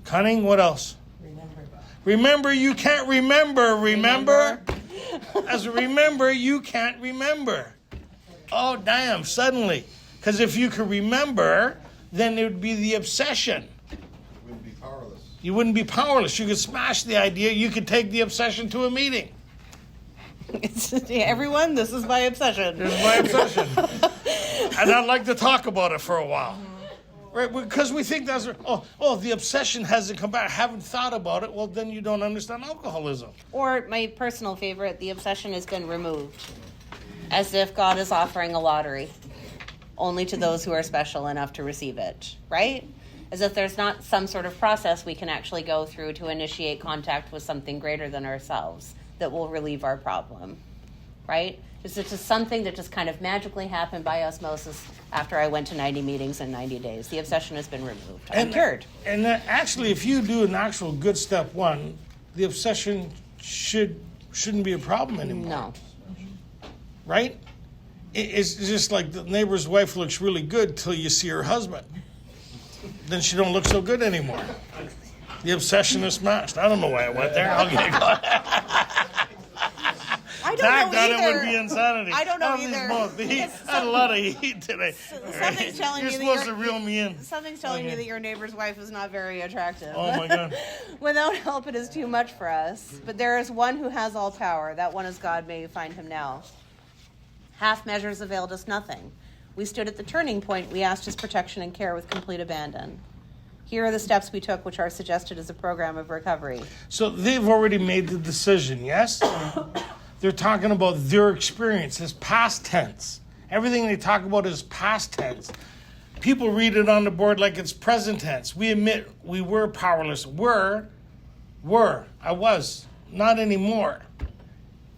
Cunning? What else? Remember, you can't remember. Remember? As a remember, you can't remember. Oh, damn, suddenly. Because if you could remember, then it would be the obsession. Wouldn't be powerless. You wouldn't be powerless. You could smash the idea. You could take the obsession to a meeting. Everyone, this is my obsession. This is my obsession. And I'd like to talk about it for a while. Right, because we think that's, the obsession hasn't come back. I haven't thought about it. Well, then you don't understand alcoholism. Or my personal favorite, the obsession has been removed. As if God is offering a lottery only to those who are special enough to receive it, right? As if there's not some sort of process we can actually go through to initiate contact with something greater than ourselves that will relieve our problem. right? It's just something that just kind of magically happened by osmosis after I went to 90 meetings in 90 days. The obsession has been removed. I'm cured. And actually, if you do an actual good step one, the obsession shouldn't be a problem anymore. No. Right? It's just like the neighbor's wife looks really good till you see her husband. Then she don't look so good anymore. The obsession is smashed. I don't know why I went there. Okay, go ahead. I don't Tagged know on either. it would be insanity. I don't know How these either. both- The heat, I had a lot of heat today. Something's telling You're me that supposed to you're- reel me in. Something's telling me Okay. that your neighbor's wife is not very attractive. Oh my God. Without help, it is too much for us. But there is one who has all power. That one is God. May you find him now. Half measures availed us nothing. We stood at the turning point. We asked his protection and care with complete abandon. Here are the steps we took, which are suggested as a program of recovery. So they've already made the decision, yes? They're talking about their experience, it's past tense. Everything they talk about is past tense. People read it on the board like it's present tense. We admit we were powerless. Were, I was, not anymore.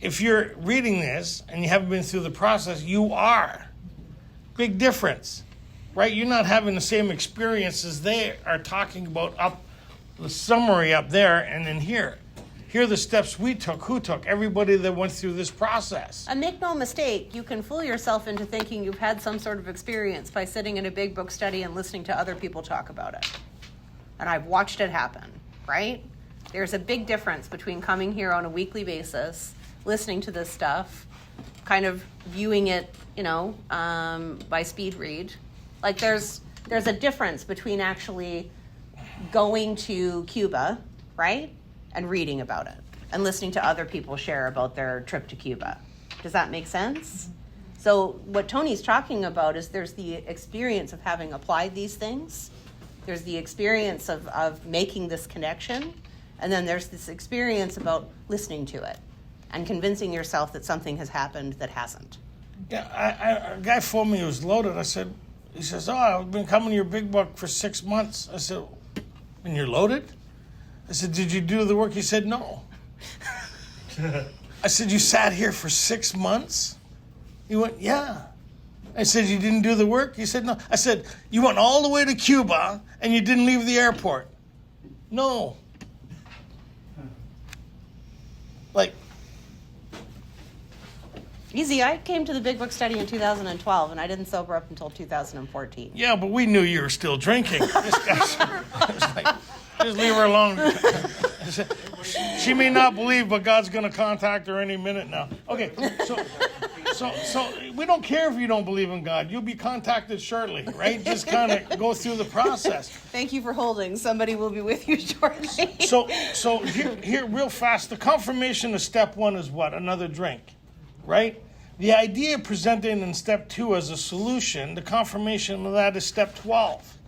If you're reading this and you haven't been through the process, you are. Big difference, right? You're not having the same experiences they are talking about up the summary up there and in here. Here are the steps we took. Who took? Everybody that went through this process. And make no mistake, you can fool yourself into thinking you've had some sort of experience by sitting in a big book study and listening to other people talk about it. And I've watched it happen, right? There's a big difference between coming here on a weekly basis, listening to this stuff, kind of viewing it, by speed read. Like there's a difference between actually going to Cuba, right? And reading about it and listening to other people share about their trip to Cuba. Does that make sense? So what Tony's talking about is there's the experience of having applied these things. There's the experience of making this connection. And then there's this experience about listening to it and convincing yourself that something has happened that hasn't. Yeah, a guy phoned me, he was loaded. He says, I've been coming to your big book for 6 months. I said, and you're loaded? I said, did you do the work? He said, no. I said, you sat here for 6 months? He went, yeah. I said, you didn't do the work? He said, no. I said, you went all the way to Cuba and you didn't leave the airport? No. Like, Easy, I came to the Big Book study in 2012 and I didn't sober up until 2014. yeah, but we knew you were still drinking. This guy's it's like, just leave her alone. She may not believe, but God's going to contact her any minute now. Okay, so we don't care if you don't believe in God. You'll be contacted shortly, right? Just kind of go through the process. Thank you for holding. Somebody will be with you shortly. So here, real fast, the confirmation of step one is what? Another drink, right? The idea presented in step 2 as a solution, the confirmation of that is step 12.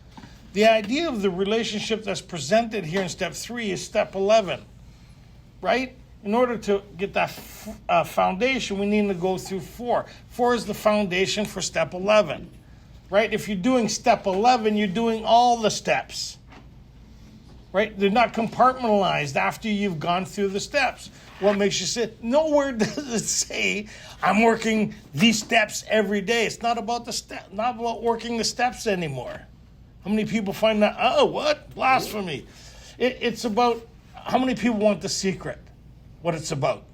The idea of the relationship that's presented here in step 3 is step 11, right? In order to get that foundation, we need to go through 4. 4 is the foundation for step 11, right? If you're doing step 11, you're doing all the steps, right? They're not compartmentalized after you've gone through the steps. What makes you say, nowhere does it say, I'm working these steps every day. It's not about not about working the steps anymore. How many people find that, what? Blasphemy. It's about, how many people want the secret? What it's about?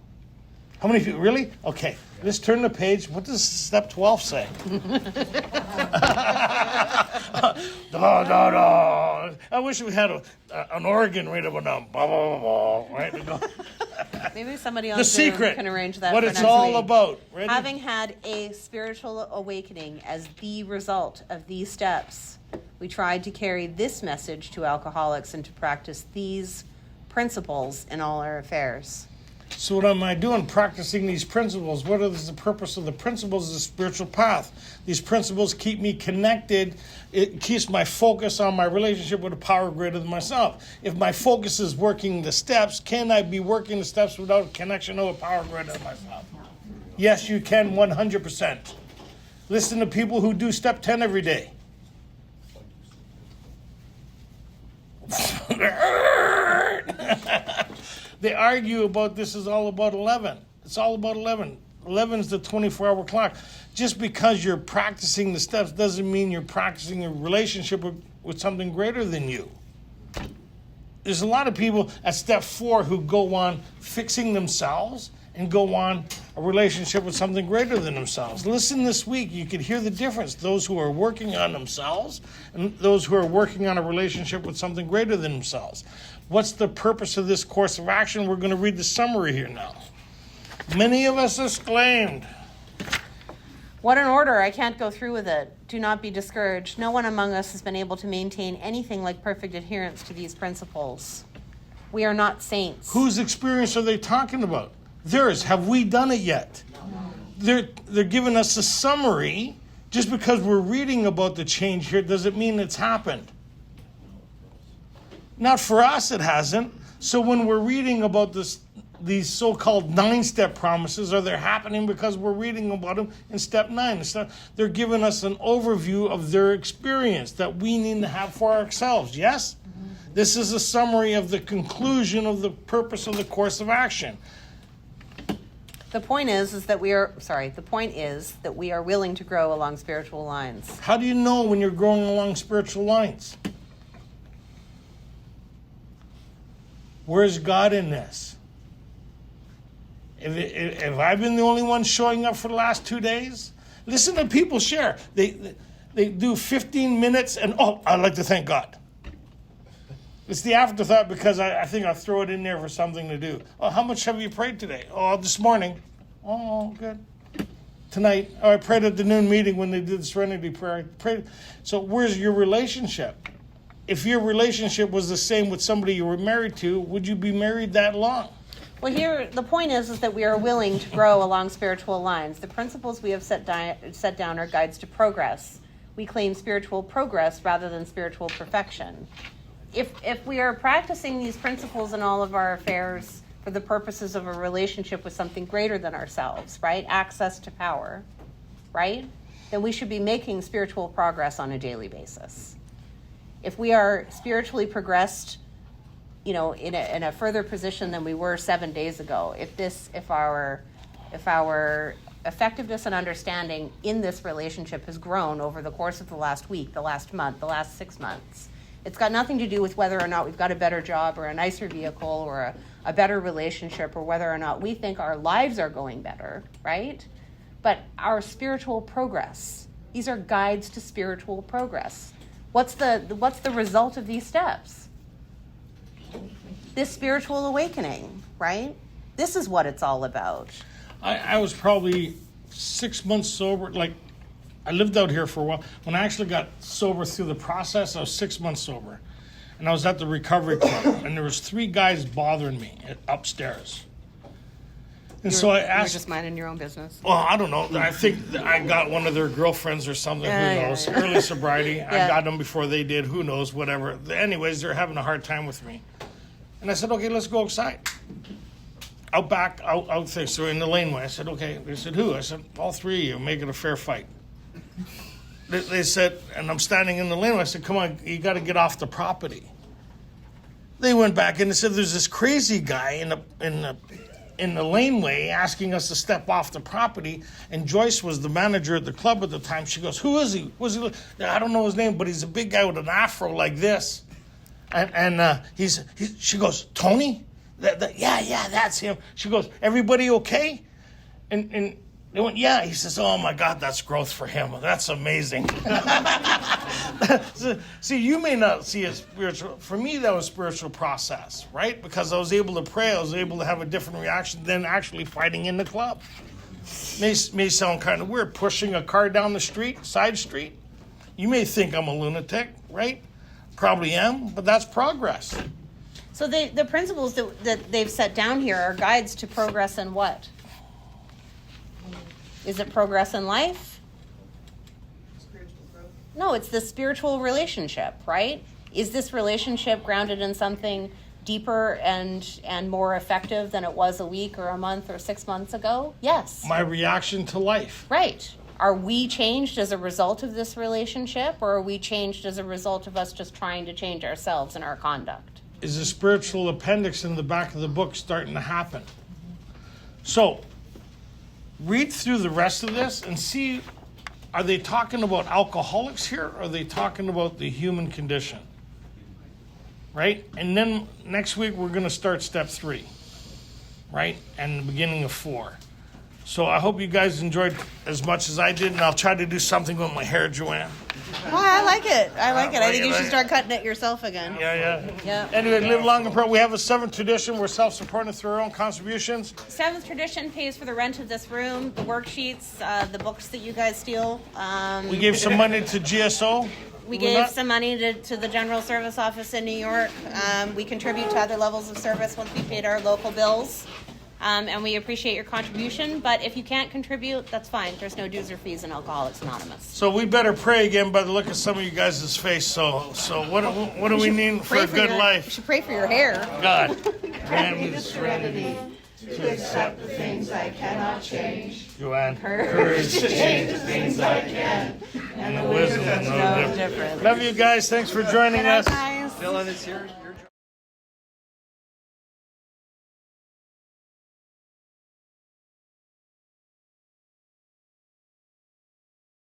How many people, really? Okay, let's turn the page. What does step 12 say? Da, da, da. I wish we had an organ right about now. Blah, blah, blah, blah, right? Maybe somebody on The Zoom secret, can arrange that what for it's next all week. about. Ready? Having had a spiritual awakening as the result of these steps, we tried to carry this message to alcoholics and to practice these principles in all our affairs. So what am I doing? Practicing these principles. What is the purpose of the principles of the spiritual path? These principles keep me connected. It keeps my focus on my relationship with a power greater than myself. If my focus is working the steps, can I be working the steps without a connection to a power greater than myself? Yes, you can 100%. Listen to people who do step 10 every day. They argue about this is all about 11. It's all about 11. 11 is the 24-hour clock. Just because you're practicing the steps doesn't mean you're practicing a relationship with something greater than you. There's a lot of people at step 4 who go on fixing themselves and go on a relationship with something greater than themselves. Listen this week, you could hear the difference. Those who are working on themselves and those who are working on a relationship with something greater than themselves. What's the purpose of this course of action? We're going to read the summary here now. Many of us exclaimed, "What an order! I can't go through with it. Do not be discouraged. No one among us has been able to maintain anything like perfect adherence to these principles. We are not saints." whose experience are they talking about? Theirs. Have we done it yet? They're giving us a summary. Just because we're reading about the change here doesn't mean it's happened. Not for us, it hasn't. So when we're reading about these so-called 9-step promises, are they happening because we're reading about them in step 9? They're giving us an overview of their experience that we need to have for ourselves, yes? This is a summary of the conclusion of the purpose of the course of action. The point is that we are willing to grow along spiritual lines. How do you know when you're growing along spiritual lines? Where's God in this? Have I been the only one showing up for the last 2 days? Listen to people share. They do 15 minutes and, I'd like to thank God. It's the afterthought because I think I'll throw it in there for something to do. Oh, how much have you prayed today? Oh, this morning. Oh, good. Tonight. Oh, I prayed at the noon meeting when they did the Serenity Prayer. I prayed. So where's your relationship? If your relationship was the same with somebody you were married to, would you be married that long? Well, here, the point is that we are willing to grow along spiritual lines. The principles we have set down are guides to progress. We claim spiritual progress rather than spiritual perfection. If we are practicing these principles in all of our affairs for the purposes of a relationship with something greater than ourselves, right? Access to power, right? Then we should be making spiritual progress on a daily basis. If we are spiritually progressed, in a further position than we were 7 days ago, if our effectiveness and understanding in this relationship has grown over the course of the last week, the last month, the last 6 months, it's got nothing to do with whether or not we've got a better job or a nicer vehicle or a better relationship or whether or not we think our lives are going better, right? But our spiritual progress. These are guides to spiritual progress. What's the result of these steps? This spiritual awakening, right? This is what it's all about. I was probably 6 months sober. I lived out here for a while. When I actually got sober through the process, I was 6 months sober. And I was at the recovery club, and there was 3 guys bothering me upstairs. And so I asked... You're just minding your own business. Well, I don't know. I think I got one of their girlfriends or something. Who knows? Yeah. Early sobriety. Yeah. I got them before they did. Who knows? Whatever. Anyways, they're having a hard time with me. And I said, okay, let's go outside. Out back, out there. So in the laneway. I said, okay. They said, who? I said, all 3 of you. Make it a fair fight. They said, and I'm standing in the laneway. I said, come on, you got to get off the property. They went back and they said, there's this crazy guy in the laneway asking us to step off the property. And Joyce was the manager at the club at the time. She goes, who is he? I don't know his name, but he's a big guy with an afro like this. And she goes, Tony? Yeah, that's him. She goes, everybody okay? And they went, yeah. He says, oh my God, that's growth for him. That's amazing. See, you may not see it spiritual. For me, that was spiritual process, right? Because I was able to pray. I was able to have a different reaction than actually fighting in the club. May sound kind of weird, pushing a car down the street, side street. You may think I'm a lunatic, right? Probably am, but that's progress. So the principles that they've set down here are guides to progress in what? Is it progress in life? Spiritual growth. No, it's the spiritual relationship, right? Is this relationship grounded in something deeper and more effective than it was a week or a month or 6 months ago? Yes. My reaction to life. Right. Are we changed as a result of this relationship, or are we changed as a result of us just trying to change ourselves and our conduct? Is the spiritual appendix in the back of the book starting to happen? So, read through the rest of this and see, are they talking about alcoholics here, or are they talking about the human condition? Right? And then next week we're going to start step 3, right? And the beginning of 4. So I hope you guys enjoyed as much as I did, and I'll try to do something with my hair, Joanne. Oh, I like it. I think you should start cutting it yourself again. Yeah. Anyway, live long and prosper. We have a 7th tradition. We're self-supporting through our own contributions. 7th tradition pays for the rent of this room, the worksheets, the books that you guys steal. We gave some money to GSO. We gave some money to the General Service Office in New York. We contribute to other levels of service once we paid our local bills. And we appreciate your contribution. But if you can't contribute, that's fine. There's no dues or fees in Alcoholics Anonymous. So we better pray again by the look of some of you guys' face. So what do we need for a good life? You should pray for your hair. God. Grant me the serenity to accept the things I cannot change, Joanne. courage to change the things I can, And the wisdom No of no difference. different. Love you guys. Thanks for joining us. Guys. Dylan is here.